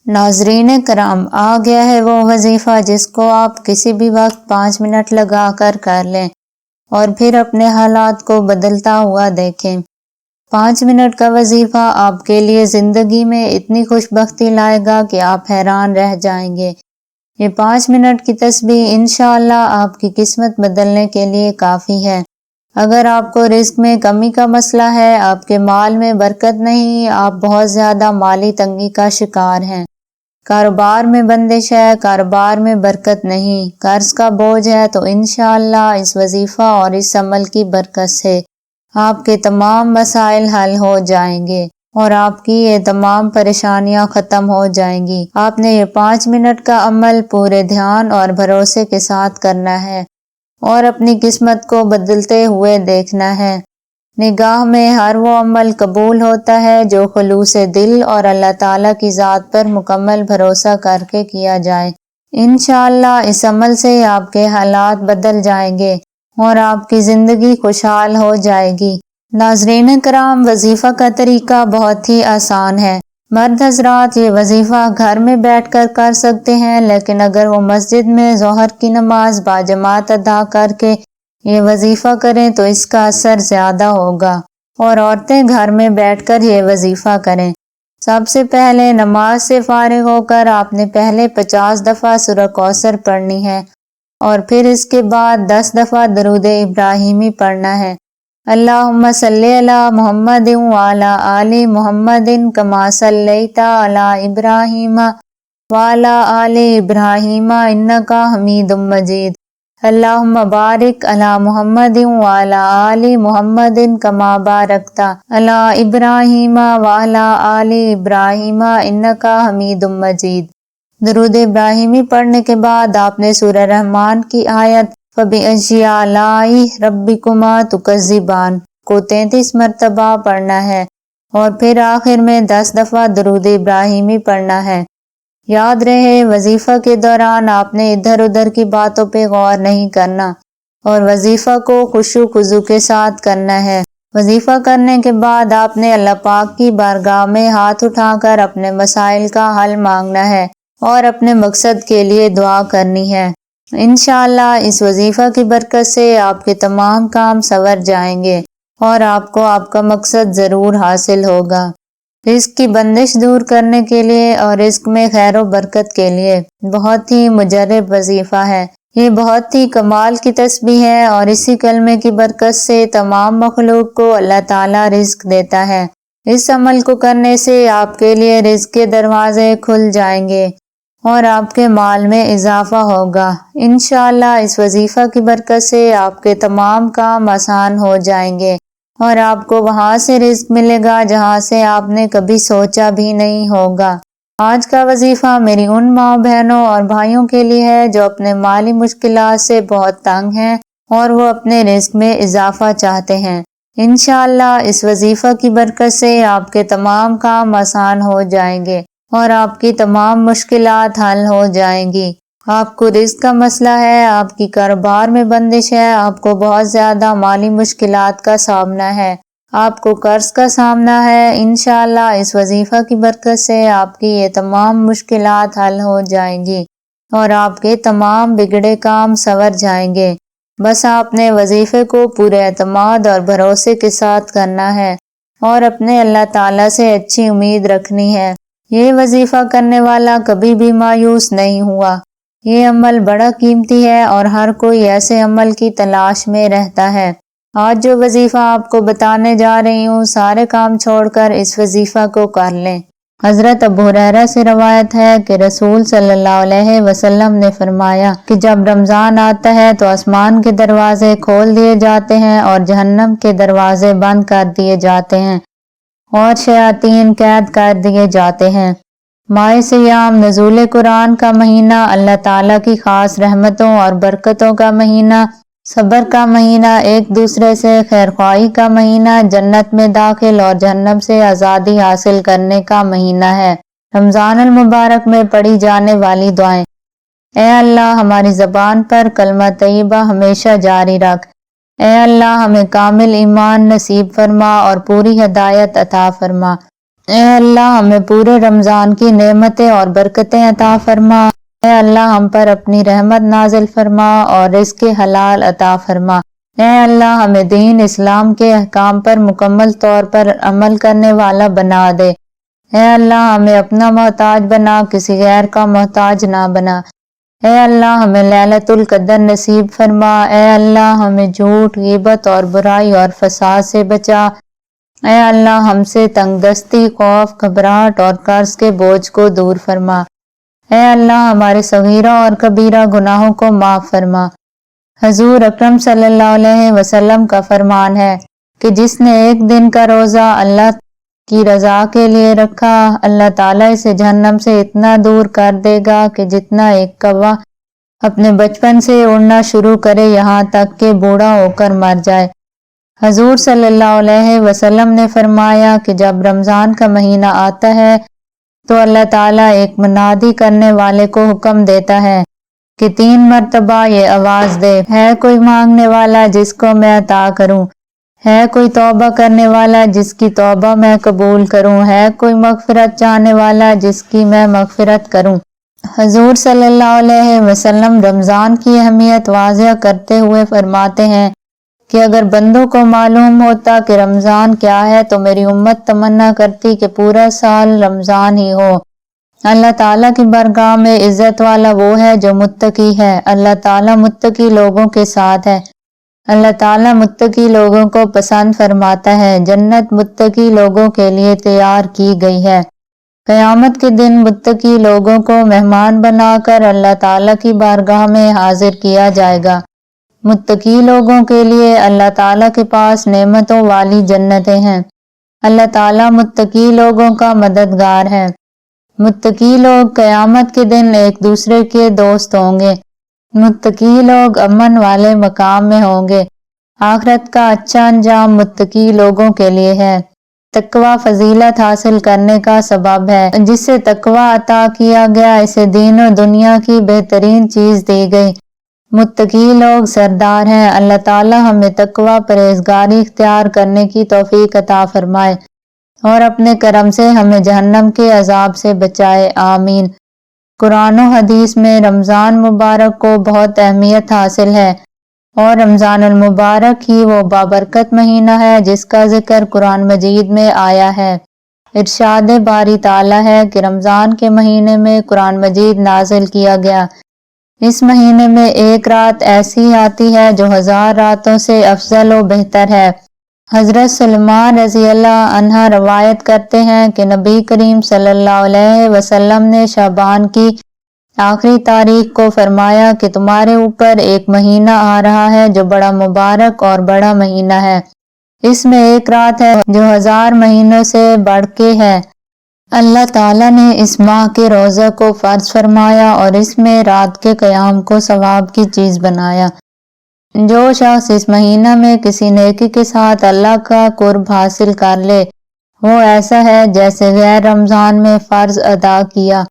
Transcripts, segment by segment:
ناظرین کرام، آ گیا ہے وہ وظیفہ جس کو آپ کسی بھی وقت 5 منٹ لگا کر لیں اور پھر اپنے حالات کو بدلتا ہوا دیکھیں۔ 5 منٹ کا وظیفہ آپ کے لیے زندگی میں اتنی خوش بختی لائے گا کہ آپ حیران رہ جائیں گے۔ یہ 5 منٹ کی تسبیح انشاءاللہ آپ کی قسمت بدلنے کے لیے کافی ہے۔ اگر آپ کو رزق میں کمی کا مسئلہ ہے، آپ کے مال میں برکت نہیں، آپ بہت زیادہ مالی تنگی کا شکار ہیں، کاروبار میں بندش ہے، کاروبار میں برکت نہیں، قرض کا بوجھ ہے، تو انشاءاللہ اس وظیفہ اور اس عمل کی برکت سے آپ کے تمام مسائل حل ہو جائیں گے اور آپ کی یہ تمام پریشانیاں ختم ہو جائیں گی۔ آپ نے یہ 5 منٹ کا عمل پورے دھیان اور بھروسے کے ساتھ کرنا ہے اور اپنی قسمت کو بدلتے ہوئے دیکھنا ہے۔ نگاہ میں ہر وہ عمل قبول ہوتا ہے جو خلوص دل اور اللہ تعالیٰ کی ذات پر مکمل بھروسہ کر کے کیا جائے۔ انشاءاللہ اس عمل سے آپ کے حالات بدل جائیں گے اور آپ کی زندگی خوشحال ہو جائے گی۔ ناظرین کرام، وظیفہ کا طریقہ بہت ہی آسان ہے۔ مرد حضرات یہ وظیفہ گھر میں بیٹھ کر سکتے ہیں، لیکن اگر وہ مسجد میں ظہر کی نماز باجماعت ادا کر کے یہ وظیفہ کریں تو اس کا اثر زیادہ ہوگا، اور عورتیں گھر میں بیٹھ کر یہ وظیفہ کریں۔ سب سے پہلے نماز سے فارغ ہو کر آپ نے پہلے 50 دفعہ سورہ کوثر پڑھنی ہے اور پھر اس کے بعد 10 دفعہ درود ابراہیمی پڑھنا ہے۔ اللہم صلی علی محمد وعلی آل محمد کما صلیت علی ابراہیم وعلی آل ابراہیم انک حمید مجید۔ اللہم بارک علی محمد وعلی آل محمد کما بارکت علی ابراہیم وعلی آل ابراہیم انک حمید مجید۔ درود ابراہیمی پڑھنے کے بعد آپ نے سورہ رحمان کی آیت فَبِأَيِّ آلَاءِ رَبِّكُمَا تُكَذِّبَانِ کو 33 مرتبہ پڑھنا ہے اور پھر آخر میں 10 دفعہ درود ابراہیمی پڑھنا ہے۔ یاد رہے، وظیفہ کے دوران آپ نے ادھر ادھر کی باتوں پہ غور نہیں کرنا اور وظیفہ کو خشوع و خضوع کے ساتھ کرنا ہے۔ وظیفہ کرنے کے بعد آپ نے اللہ پاک کی بارگاہ میں ہاتھ اٹھا کر اپنے مسائل کا حل مانگنا ہے اور اپنے مقصد کے لیے دعا کرنی ہے۔ انشاءاللہ اس وظیفہ کی برکت سے آپ کے تمام کام سنور جائیں گے اور آپ کو آپ کا مقصد ضرور حاصل ہوگا۔ رزق کی بندش دور کرنے کے لیے اور رزق میں خیر و برکت کے لیے بہت ہی مجرب وظیفہ ہے۔ یہ بہت ہی کمال کی تسبیح ہے اور اسی کلمے کی برکت سے تمام مخلوق کو اللہ تعالیٰ رزق دیتا ہے۔ اس عمل کو کرنے سے آپ کے لیے رزق کے دروازے کھل جائیں گے اور آپ کے مال میں اضافہ ہوگا۔ انشاءاللہ اس وظیفہ کی برکت سے آپ کے تمام کام آسان ہو جائیں گے اور آپ کو وہاں سے رزق ملے گا جہاں سے آپ نے کبھی سوچا بھی نہیں ہوگا۔ آج کا وظیفہ میری ان ماں بہنوں اور بھائیوں کے لیے ہے جو اپنے مالی مشکلات سے بہت تنگ ہیں اور وہ اپنے رزق میں اضافہ چاہتے ہیں۔ انشاءاللہ اس وظیفہ کی برکت سے آپ کے تمام کام آسان ہو جائیں گے اور آپ کی تمام مشکلات حل ہو جائیں گی۔ آپ کو رزق کا مسئلہ ہے، آپ کی کاروبار میں بندش ہے، آپ کو بہت زیادہ مالی مشکلات کا سامنا ہے، آپ کو قرض کا سامنا ہے، انشاءاللہ اس وظیفہ کی برکت سے آپ کی یہ تمام مشکلات حل ہو جائیں گی اور آپ کے تمام بگڑے کام سنور جائیں گے۔ بس آپ نے وظیفے کو پورے اعتماد اور بھروسے کے ساتھ کرنا ہے اور اپنے اللہ تعالیٰ سے اچھی امید رکھنی ہے۔ یہ وظیفہ کرنے والا کبھی بھی مایوس نہیں ہوا۔ یہ عمل بڑا قیمتی ہے اور ہر کوئی ایسے عمل کی تلاش میں رہتا ہے۔ آج جو وظیفہ آپ کو بتانے جا رہی ہوں، سارے کام چھوڑ کر اس وظیفہ کو کر لیں۔ حضرت ابو ہریرہ سے روایت ہے کہ رسول صلی اللہ علیہ وسلم نے فرمایا کہ جب رمضان آتا ہے تو آسمان کے دروازے کھول دیے جاتے ہیں اور جہنم کے دروازے بند کر دیے جاتے ہیں اور شیاطین قید کر دیے جاتے ہیں۔ ماہ صیام، نزول قرآن کا مہینہ، اللہ تعالیٰ کی خاص رحمتوں اور برکتوں کا مہینہ، صبر کا مہینہ، ایک دوسرے سے خیرخواہی کا مہینہ، جنت میں داخل اور جہنم سے آزادی حاصل کرنے کا مہینہ ہے۔ رمضان المبارک میں پڑھی جانے والی دعائیں: اے اللہ ہماری زبان پر کلمہ طیبہ ہمیشہ جاری رکھ۔ اے اللہ ہمیں کامل ایمان نصیب فرما اور پوری ہدایت عطا فرما۔ اے اللہ ہمیں پورے رمضان کی نعمتیں اور برکتیں عطا فرما۔ اے اللہ ہم پر اپنی رحمت نازل فرما اور رزق حلال عطا فرما۔ اے اللہ ہمیں دین اسلام کے احکام پر مکمل طور پر عمل کرنے والا بنا دے۔ اے اللہ ہمیں اپنا محتاج بنا، کسی غیر کا محتاج نہ بنا۔ اے اللہ ہمیں لیلۃ القدر نصیب فرما۔ اے اللہ ہمیں جھوٹ، غیبت اور برائی اور فساد سے بچا۔ اے اللہ ہم سے تنگ دستی، خوف، گھبراہٹ اور قرض کے بوجھ کو دور فرما۔ اے اللہ ہمارے صغیرہ اور کبیرہ گناہوں کو معاف فرما۔ حضور اکرم صلی اللہ علیہ وسلم کا فرمان ہے کہ جس نے ایک دن کا روزہ اللہ کی رضا کے لیے رکھا، اللہ تعالیٰ اسے جہنم سے اتنا دور کر دے گا کہ جتنا ایک کوا اپنے بچپن سے اڑنا شروع کرے یہاں تک کہ بوڑھا ہو کر مر جائے۔ حضور صلی اللہ علیہ وسلم نے فرمایا کہ جب رمضان کا مہینہ آتا ہے تو اللہ تعالیٰ ایک منادی کرنے والے کو حکم دیتا ہے کہ 3 مرتبہ یہ آواز دے، ہے کوئی مانگنے والا جس کو میں عطا کروں، ہے کوئی توبہ کرنے والا جس کی توبہ میں قبول کروں، ہے کوئی مغفرت چاہنے والا جس کی میں مغفرت کروں۔ حضور صلی اللہ علیہ وسلم رمضان کی اہمیت واضح کرتے ہوئے فرماتے ہیں کہ اگر بندوں کو معلوم ہوتا کہ رمضان کیا ہے تو میری امت تمنا کرتی کہ پورا سال رمضان ہی ہو۔ اللہ تعالیٰ کی بارگاہ میں عزت والا وہ ہے جو متقی ہے۔ اللہ تعالیٰ متقی لوگوں کے ساتھ ہے۔ اللہ تعالیٰ متقی لوگوں کو پسند فرماتا ہے۔ جنت متقی لوگوں کے لیے تیار کی گئی ہے۔ قیامت کے دن متقی لوگوں کو مہمان بنا کر اللہ تعالیٰ کی بارگاہ میں حاضر کیا جائے گا۔ متقی لوگوں کے لیے اللہ تعالیٰ کے پاس نعمتوں والی جنتیں ہیں۔ اللہ تعالیٰ متقی لوگوں کا مددگار ہے۔ متقی لوگ قیامت کے دن ایک دوسرے کے دوست ہوں گے۔ متقی لوگ امن والے مقام میں ہوں گے۔ آخرت کا اچھا انجام متقی لوگوں کے لیے ہے۔ تقوی فضیلت حاصل کرنے کا سبب ہے۔ جسے تقوی عطا کیا گیا اسے دین و دنیا کی بہترین چیز دی گئی۔ متقی لوگ سردار ہیں۔ اللہ تعالیٰ ہمیں تقوی پرہیزگاری اختیار کرنے کی توفیق عطا فرمائے اور اپنے کرم سے ہمیں جہنم کے عذاب سے بچائے، آمین۔ قرآن و حدیث میں رمضان مبارک کو بہت اہمیت حاصل ہے اور رمضان المبارک ہی وہ بابرکت مہینہ ہے جس کا ذکر قرآن مجید میں آیا ہے۔ ارشاد باری تعالیٰ ہے کہ رمضان کے مہینے میں قرآن مجید نازل کیا گیا۔ اس مہینے میں ایک رات ایسی آتی ہے جو 1000 راتوں سے افضل و بہتر ہے۔ حضرت سلمان رضی اللہ عنہ روایت کرتے ہیں کہ نبی کریم صلی اللہ علیہ وسلم نے شعبان کی آخری تاریخ کو فرمایا کہ تمہارے اوپر ایک مہینہ آ رہا ہے جو بڑا مبارک اور بڑا مہینہ ہے۔ اس میں ایک رات ہے جو 1000 مہینوں سے بڑھ کے ہے۔ اللہ تعالیٰ نے اس ماہ کے روزہ کو فرض فرمایا اور اس میں رات کے قیام کو ثواب کی چیز بنایا۔ جو شخص اس مہینہ میں کسی نیکی کے ساتھ اللہ کا قرب حاصل کر لے وہ ایسا ہے جیسے غیر رمضان میں فرض ادا کیا،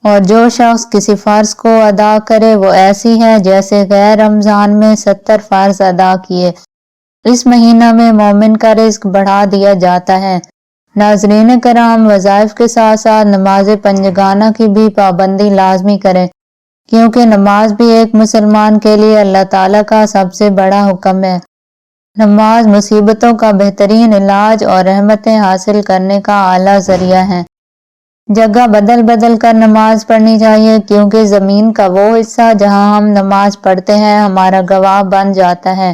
اور جو شخص کسی فرض کو ادا کرے وہ ایسی ہے جیسے غیر رمضان میں 70 فرض ادا کیے۔ اس مہینہ میں مومن کا رزق بڑھا دیا جاتا ہے۔ ناظرین کرام، وظائف کے ساتھ ساتھ نماز پنجگانہ کی بھی پابندی لازمی کریں، کیونکہ نماز بھی ایک مسلمان کے لیے اللہ تعالیٰ کا سب سے بڑا حکم ہے۔ نماز مصیبتوں کا بہترین علاج اور رحمتیں حاصل کرنے کا اعلیٰ ذریعہ ہے۔ جگہ بدل بدل کر نماز پڑھنی چاہیے، کیونکہ زمین کا وہ حصہ جہاں ہم نماز پڑھتے ہیں ہمارا گواہ بن جاتا ہے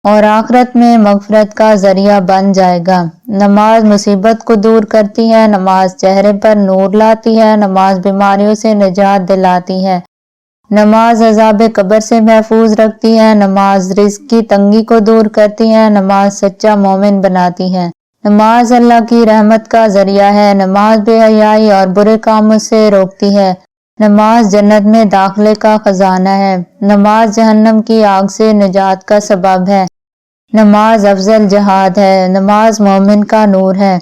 اور آخرت میں مغفرت کا ذریعہ بن جائے گا۔ نماز مصیبت کو دور کرتی ہے، نماز چہرے پر نور لاتی ہے، نماز بیماریوں سے نجات دلاتی ہے، نماز عذاب قبر سے محفوظ رکھتی ہے، نماز رزق کی تنگی کو دور کرتی ہے، نماز سچا مومن بناتی ہے، نماز اللہ کی رحمت کا ذریعہ ہے، نماز بے حیائی اور برے کاموں سے روکتی ہے، نماز جنت میں داخلے کا خزانہ ہے، نماز جہنم کی آگ سے نجات کا سبب ہے، نماز افضل جہاد ہے، نماز مومن کا نور ہے۔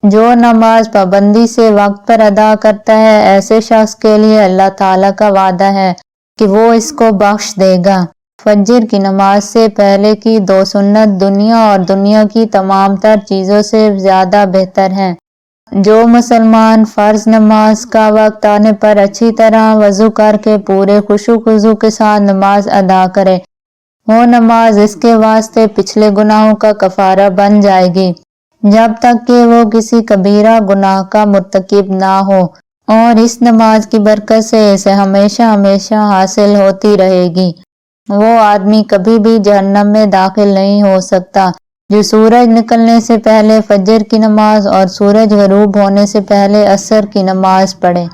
جو نماز پابندی سے وقت پر ادا کرتا ہے ایسے شخص کے لیے اللہ تعالیٰ کا وعدہ ہے کہ وہ اس کو بخش دے گا۔ فجر کی نماز سے پہلے کی 2 سنت دنیا اور دنیا کی تمام تر چیزوں سے زیادہ بہتر ہیں۔ جو مسلمان فرض نماز کا وقت آنے پر اچھی طرح وضو کر کے پورے خشوع خضوع کے ساتھ نماز ادا کرے، وہ نماز اس کے واسطے پچھلے گناہوں کا کفارہ بن جائے گی جب تک کہ وہ کسی کبیرہ گناہ کا مرتکب نہ ہو، اور اس نماز کی برکت سے اسے ہمیشہ ہمیشہ حاصل ہوتی رہے گی۔ وہ آدمی کبھی بھی جہنم میں داخل نہیں ہو سکتا جو سورج نکلنے سے پہلے فجر کی نماز اور سورج غروب ہونے سے پہلے عصر کی نماز پڑھے۔